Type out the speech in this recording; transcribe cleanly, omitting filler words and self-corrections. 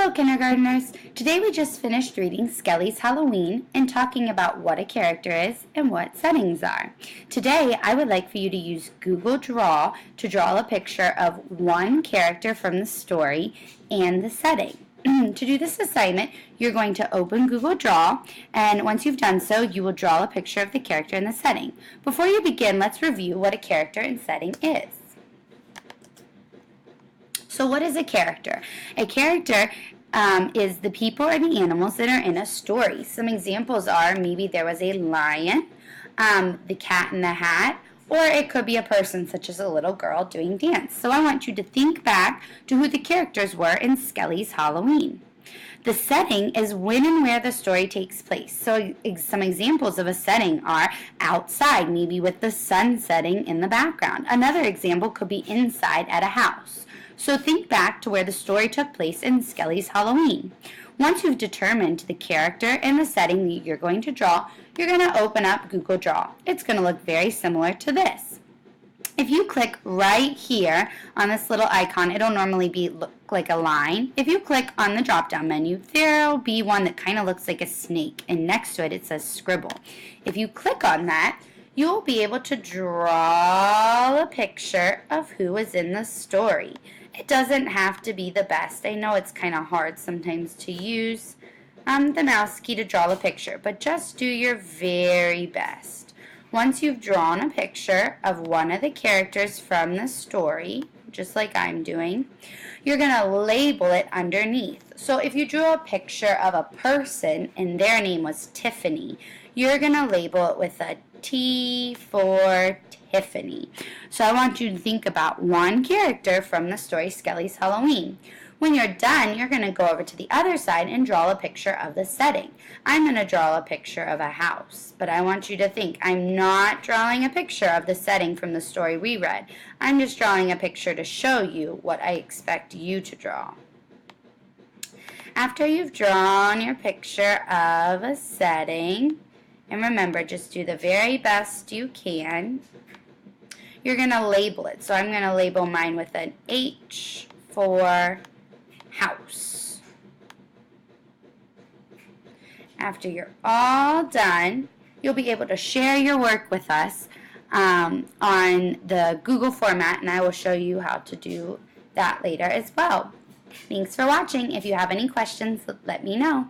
Hello, kindergartners! Today we just finished reading Skelly's Halloween and talking about what a character is and what settings are. Today I would like for you to use Google Draw to draw a picture of one character from the story and the setting. To do this assignment, you're going to open Google Draw, and once you've done so, you will draw a picture of the character and the setting. Before you begin, let's review what a character and setting is. So what is a character? A character is the people or the animals that are in a story. Some examples are maybe there was a lion, the cat in the hat, or it could be a person such as a little girl doing dance. So I want you to think back to who the characters were in Skelly's Halloween. The setting is when and where the story takes place. So some examples of a setting are outside, maybe with the sun setting in the background. Another example could be inside at a house. So think back to where the story took place in Skelly's Halloween. Once you've determined the character and the setting that you're going to draw, you're going to open up Google Draw. It's going to look very similar to this. If you click right here on this little icon, it'll normally look like a line. If you click on the drop-down menu, there'll be one that kind of looks like a snake, and next to it, it says Scribble. If you click on that, you'll be able to draw a picture of who is in the story. It doesn't have to be the best. I know it's kind of hard sometimes to use the mouse key to draw a picture, but just do your very best. Once you've drawn a picture of one of the characters from the story, just like I'm doing, you're going to label it underneath. So if you drew a picture of a person and their name was Tiffany, you're going to label it with a T for Tiffany. So I want you to think about one character from the story Skelly's Halloween. When you're done, you're going to go over to the other side and draw a picture of the setting. I'm going to draw a picture of a house, but I want you to think, I'm not drawing a picture of the setting from the story we read. I'm just drawing a picture to show you what I expect you to draw. After you've drawn your picture of a setting, and remember, just do the very best you can, you're going to label it. So I'm going to label mine with an H for house. After you're all done, you'll be able to share your work with us on the Google format, and I will show you how to do that later as well. Thanks for watching. If you have any questions, let me know.